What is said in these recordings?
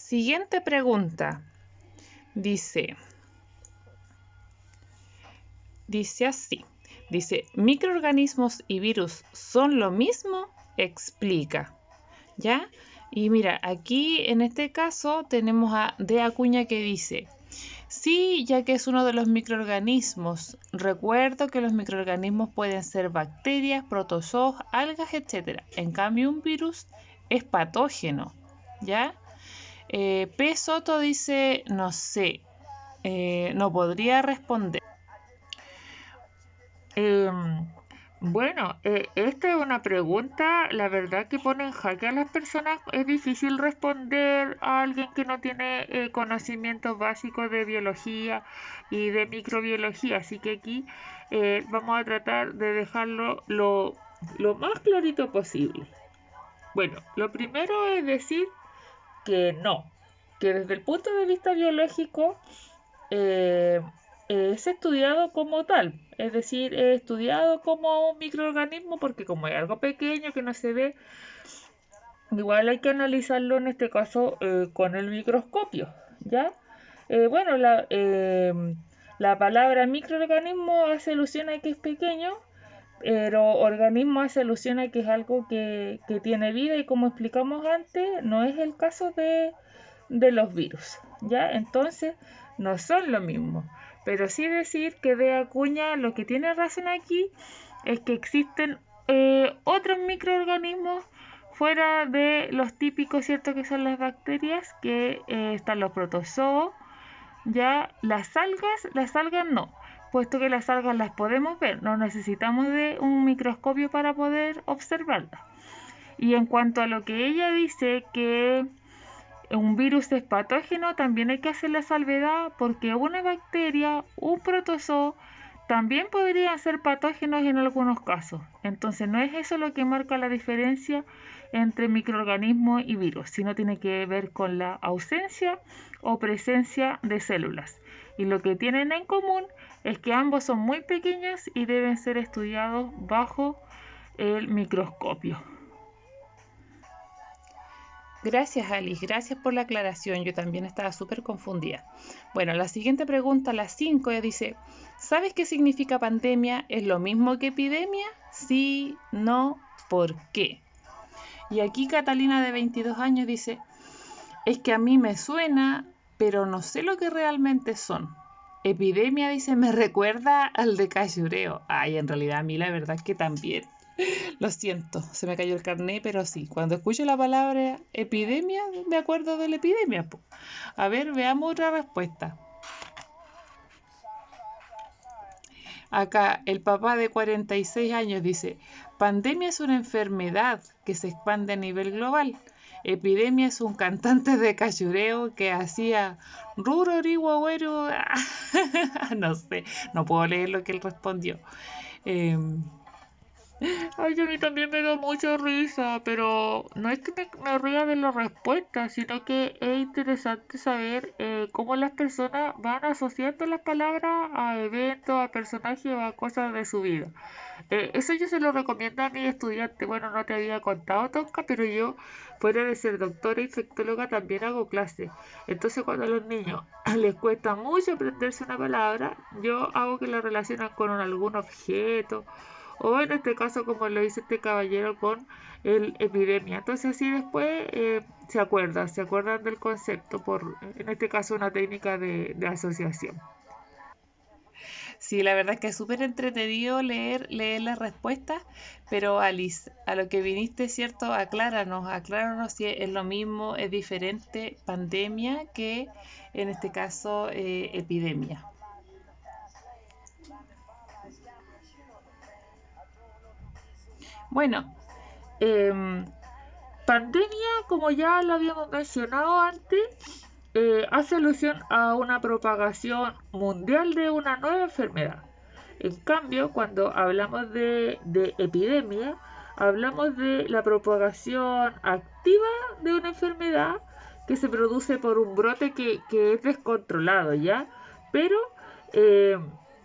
Siguiente pregunta. Dice así. Dice, ¿microorganismos y virus son lo mismo? Explica. ¿Ya? Y mira, aquí en este caso tenemos a D. Acuña que dice, sí, ya que es uno de los microorganismos. Recuerdo que los microorganismos pueden ser bacterias, protozoos, algas, etc. En cambio, un virus es patógeno. ¿Ya? P. Soto dice, no sé, no podría responder. Bueno, esta es una pregunta, la verdad que pone en jaque a las personas. Es difícil responder a alguien que no tiene conocimientos básicos de biología y de microbiología, así que aquí vamos a tratar de dejarlo lo más clarito posible. Bueno, lo primero es decir que no, que desde el punto de vista biológico eh, es estudiado como tal, es decir, es estudiado como un microorganismo porque como es algo pequeño que no se ve, igual hay que analizarlo en este caso con el microscopio, ¿ya? Bueno, la palabra microorganismo hace alusión a que es pequeño, pero organismo hace alusión a que es algo que tiene vida y como explicamos antes, no es el caso de los virus, ¿ya? Entonces, no son lo mismo. Pero sí decir que de Acuña lo que tiene razón aquí es que existen otros microorganismos fuera de los típicos, ¿cierto? Que son las bacterias, que están los protozoos, ya las algas no, puesto que las algas las podemos ver, no necesitamos de un microscopio para poder observarlas. Y en cuanto a lo que ella dice que un virus es patógeno, también hay que hacer la salvedad porque una bacteria, un protozoo, también podrían ser patógenos en algunos casos. Entonces no es eso lo que marca la diferencia entre microorganismo y virus, sino tiene que ver con la ausencia o presencia de células. Y lo que tienen en común es que ambos son muy pequeños y deben ser estudiados bajo el microscopio. Gracias, Alice. Gracias por la aclaración. Yo también estaba súper confundida. Bueno, la siguiente pregunta, la 5, dice, ¿sabes qué significa pandemia? ¿Es lo mismo que epidemia? Sí, no, ¿por qué? Y aquí Catalina, de 22 años, dice, es que a mí me suena, pero no sé lo que realmente son. Epidemia, dice, me recuerda al de cachureo. Ay, en realidad a mí la verdad es que también. Lo siento, se me cayó el carné, pero sí, cuando escucho la palabra epidemia, me acuerdo de la epidemia. Po. A ver, veamos otra respuesta. Acá, el papá de 46 años dice, pandemia es una enfermedad que se expande a nivel global. Epidemia es un cantante de cachureo que hacía rurorihuahuero. No sé, no puedo leer lo que él respondió. Ay, a mí también me da mucha risa, pero no es que me ría de la respuesta, sino que es interesante saber cómo las personas van asociando las palabras a eventos, a personajes o a cosas de su vida. Eso yo se lo recomiendo a mis estudiantes. Bueno, no te había contado, Tonka, pero yo, fuera de ser doctora infectóloga, también hago clases. Entonces, cuando a los niños les cuesta mucho aprenderse una palabra, yo hago que la relacionen con algún objeto o en este caso como lo hizo este caballero con el epidemia. Entonces así después se acuerdan del concepto por, en este caso, una técnica de asociación. Sí, la verdad es que es súper entretenido leer las respuestas, pero Alice, a lo que viniste, ¿cierto? Acláranos si es lo mismo, es diferente pandemia que en este caso epidemia. Bueno, eh, pandemia, como ya lo habíamos mencionado antes, hace alusión a una propagación mundial de una nueva enfermedad. En cambio, cuando hablamos de epidemia, hablamos de la propagación activa de una enfermedad que se produce por un brote que es descontrolado, ¿ya? Pero eh,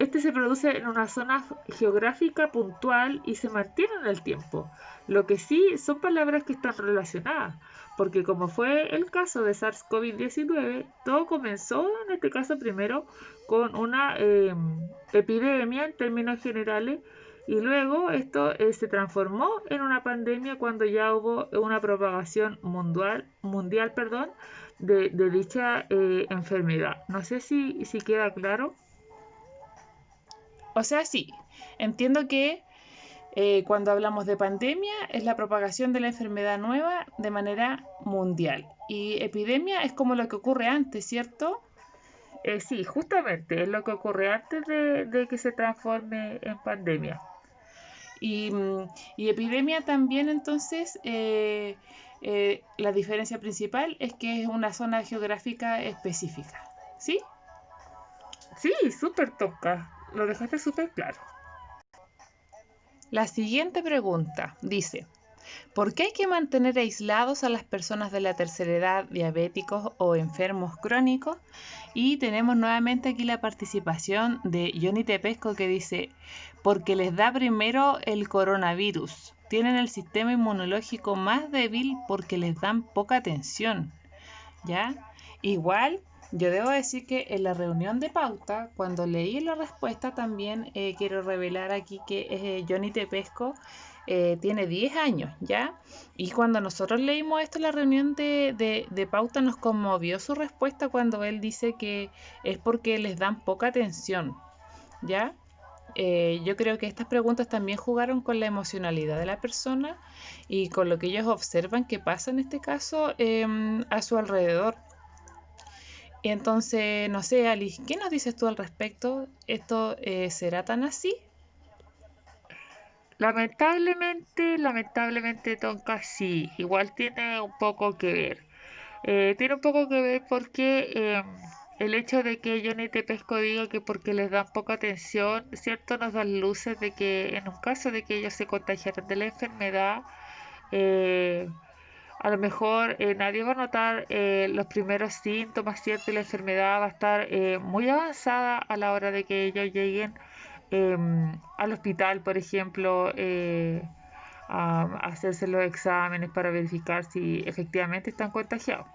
este se produce en una zona geográfica puntual y se mantiene en el tiempo. Lo que sí son palabras que están relacionadas, porque como fue el caso de SARS-CoV-19, todo comenzó en este caso primero con una epidemia en términos generales y luego esto se transformó en una pandemia cuando ya hubo una propagación mundial de dicha enfermedad. No sé si queda claro. O sea, sí, entiendo que cuando hablamos de pandemia es la propagación de la enfermedad nueva de manera mundial. Y epidemia es como lo que ocurre antes, ¿cierto? Sí, justamente es lo que ocurre antes de que se transforme en pandemia. Y epidemia también entonces, la diferencia principal es que es una zona geográfica específica, ¿sí? Sí, súper toca. Lo dejaste súper claro. La siguiente pregunta dice, ¿por qué hay que mantener aislados a las personas de la tercera edad, diabéticos o enfermos crónicos? Y tenemos nuevamente aquí la participación de Johnny Tepesco que dice, porque les da primero el coronavirus. Tienen el sistema inmunológico más débil porque les dan poca atención. ¿Ya? Igual, yo debo decir que en la reunión de pauta, cuando leí la respuesta, también quiero revelar aquí que Johnny Tepesco tiene 10 años, ¿ya? Y cuando nosotros leímos esto en la reunión de pauta, nos conmovió su respuesta cuando él dice que es porque les dan poca atención, ¿ya? Yo creo que estas preguntas también jugaron con la emocionalidad de la persona y con lo que ellos observan que pasa en este caso a su alrededor. Entonces, no sé, Alice, ¿qué nos dices tú al respecto? ¿Esto será tan así? Lamentablemente, Tonka, sí, igual tiene un poco que ver. Tiene un poco que ver porque el hecho de que Johnny Tepesco diga que porque les dan poca atención, ¿cierto? Nos dan luces de que en un caso de que ellos se contagiaran de la enfermedad, eh, a lo mejor nadie va a notar los primeros síntomas, ¿cierto? Y la enfermedad va a estar muy avanzada a la hora de que ellos lleguen al hospital, por ejemplo, a hacerse los exámenes para verificar si efectivamente están contagiados.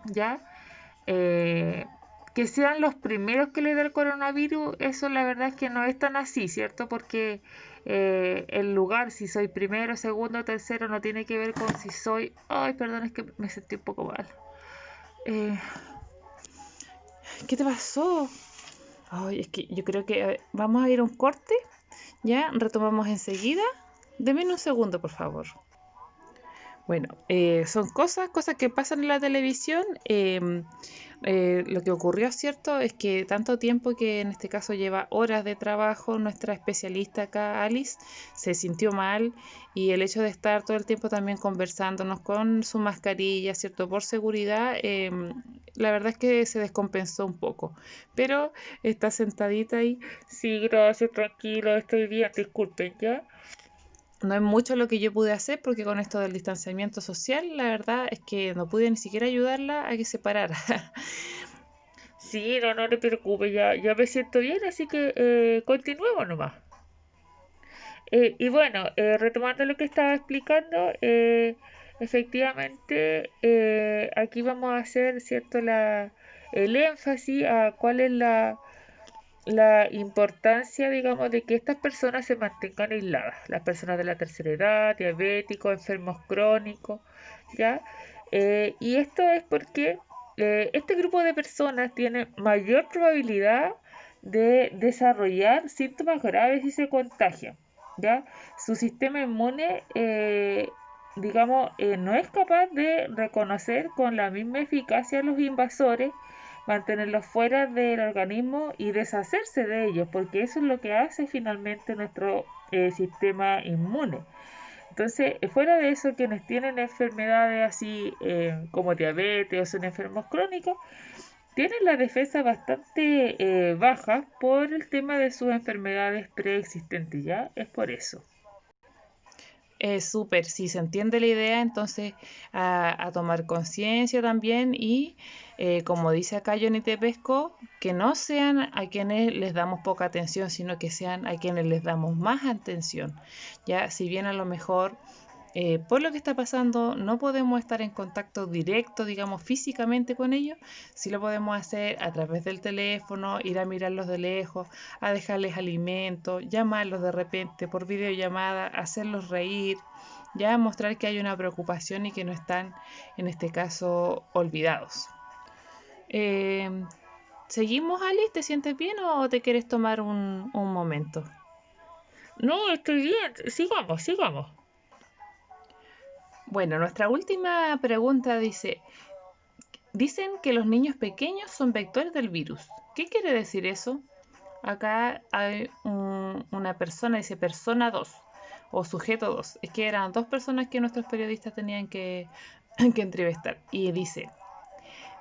¿Ya? Eh, que sean los primeros que le da el coronavirus, eso la verdad es que no es tan así, ¿cierto? Porque el lugar, si soy primero, segundo, tercero, no tiene que ver con si soy... Ay, perdón, es que me sentí un poco mal. Eh, ¿Qué te pasó? Ay, es que yo creo que vamos a ir a un corte, ya retomamos enseguida. Deme un segundo, por favor. Bueno, son cosas que pasan en la televisión. Lo que ocurrió, ¿cierto? Es que tanto tiempo que en este caso lleva horas de trabajo, nuestra especialista acá, Alice, se sintió mal y el hecho de estar todo el tiempo también conversándonos con su mascarilla, ¿cierto? Por seguridad, la verdad es que se descompensó un poco. Pero está sentadita ahí. sí, gracias, tranquilo, estoy bien, disculpen, ¿ya? No es mucho lo que yo pude hacer porque con esto del distanciamiento social, la verdad es que no pude ni siquiera ayudarla a que se parara. Sí, no te preocupes, ya me siento bien, así que continuemos nomás. Y bueno, retomando lo que estaba explicando, efectivamente aquí vamos a hacer cierto el énfasis a cuál es la importancia, digamos, de que estas personas se mantengan aisladas, las personas de la tercera edad, diabéticos, enfermos crónicos, ¿ya? Y esto es porque este grupo de personas tiene mayor probabilidad de desarrollar síntomas graves y se contagian, ¿ya? Su sistema inmune, digamos, no es capaz de reconocer con la misma eficacia a los invasores, mantenerlos fuera del organismo y deshacerse de ellos, porque eso es lo que hace finalmente nuestro sistema inmune. Entonces, fuera de eso, quienes tienen enfermedades así como diabetes o son enfermos crónicos, tienen la defensa bastante baja por el tema de sus enfermedades preexistentes, ¿ya? Es por eso. Súper, si se entiende la idea, entonces a tomar conciencia también y como dice acá Johnny Tepesco, que no sean a quienes les damos poca atención, sino que sean a quienes les damos más atención. Ya, si bien a lo mejor por lo que está pasando no podemos estar en contacto directo, digamos, físicamente con ellos, sí lo podemos hacer a través del teléfono, ir a mirarlos de lejos, a dejarles alimento, llamarlos de repente por videollamada, hacerlos reír, ya mostrar que hay una preocupación y que no están, en este caso, olvidados. ¿Seguimos, Alice? ¿Te sientes bien o te quieres tomar un momento? No, estoy bien. Sigamos, sigamos. Bueno, nuestra última pregunta dice, dicen que los niños pequeños son vectores del virus. ¿Qué quiere decir eso? Acá hay una persona, dice persona 2 o sujeto 2. Es que eran dos personas que nuestros periodistas tenían que entrevistar. Y dice,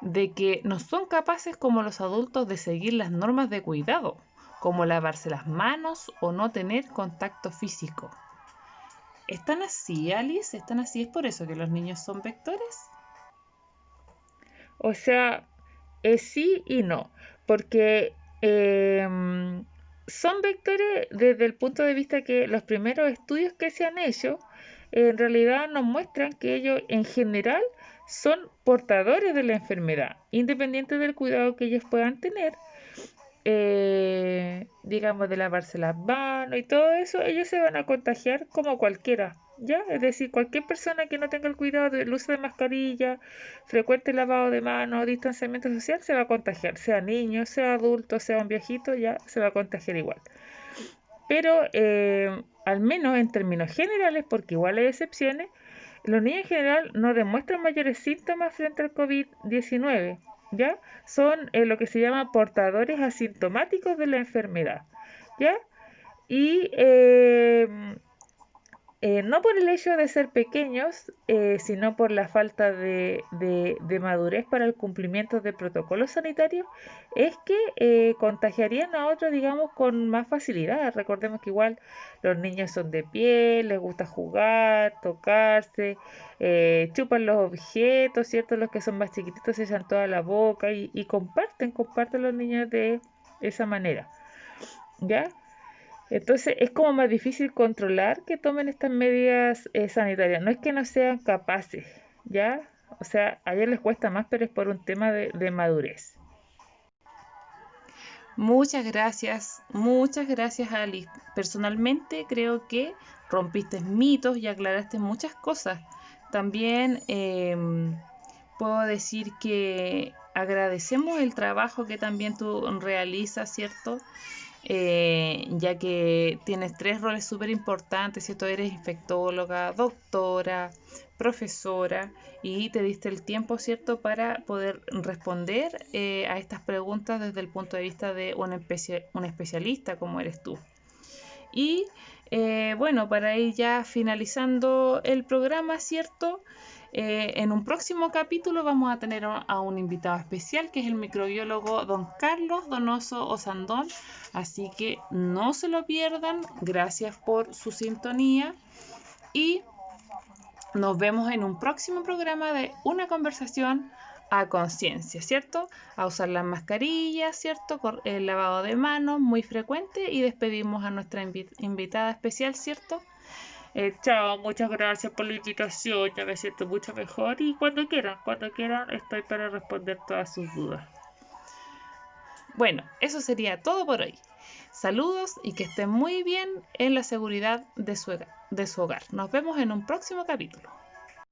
de que no son capaces como los adultos de seguir las normas de cuidado, como lavarse las manos o no tener contacto físico. ¿Están así, Alice? ¿Están así? ¿Es por eso que los niños son vectores? O sea, sí y no, porque son vectores desde el punto de vista que los primeros estudios que se han hecho en realidad nos muestran que ellos en general son portadores de la enfermedad, independiente del cuidado que ellos puedan tener, digamos, de lavarse las manos y todo eso, ellos se van a contagiar como cualquiera, ¿ya? Es decir, cualquier persona que no tenga el cuidado del uso de mascarilla, frecuente lavado de manos, distanciamiento social, se va a contagiar, sea niño, sea adulto, sea un viejito, ya se va a contagiar igual. Pero al menos en términos generales, porque igual hay excepciones, los niños en general no demuestran mayores síntomas frente al COVID-19, ¿ya? Son lo que se llama portadores asintomáticos de la enfermedad, ¿ya? Y no por el hecho de ser pequeños, sino por la falta de madurez para el cumplimiento de protocolos sanitarios, es que contagiarían a otros, digamos, con más facilidad. Recordemos que igual los niños son de piel, les gusta jugar, tocarse, chupan los objetos, ¿cierto? Los que son más chiquititos se echan toda la boca y comparten los niños de esa manera, ¿ya? Entonces es como más difícil controlar que tomen estas medidas sanitarias. No es que no sean capaces, ¿ya? O sea, a ellos les cuesta más, pero es por un tema de madurez. Muchas gracias, Alice. Personalmente creo que rompiste mitos y aclaraste muchas cosas. También puedo decir que agradecemos el trabajo que también tú realizas, ¿cierto? Ya que tienes 3 roles súper importantes, ¿cierto? Eres infectóloga, doctora, profesora y te diste el tiempo, ¿cierto?, para poder responder a estas preguntas desde el punto de vista de un especialista como eres tú. Y bueno, para ir ya finalizando el programa, ¿cierto? En un próximo capítulo vamos a tener a un invitado especial que es el microbiólogo don Carlos Donoso Osandón, así que no se lo pierdan. Gracias por su sintonía y nos vemos en un próximo programa de Una Conversación a Conciencia, ¿cierto? A usar las mascarillas, ¿cierto? El lavado de manos muy frecuente y despedimos a nuestra invitada especial, ¿cierto? Chao, muchas gracias por la invitación, ya me siento mucho mejor y cuando quieran estoy para responder todas sus dudas. Bueno, eso sería todo por hoy. Saludos y que estén muy bien en la seguridad de su hogar. Nos vemos en un próximo capítulo.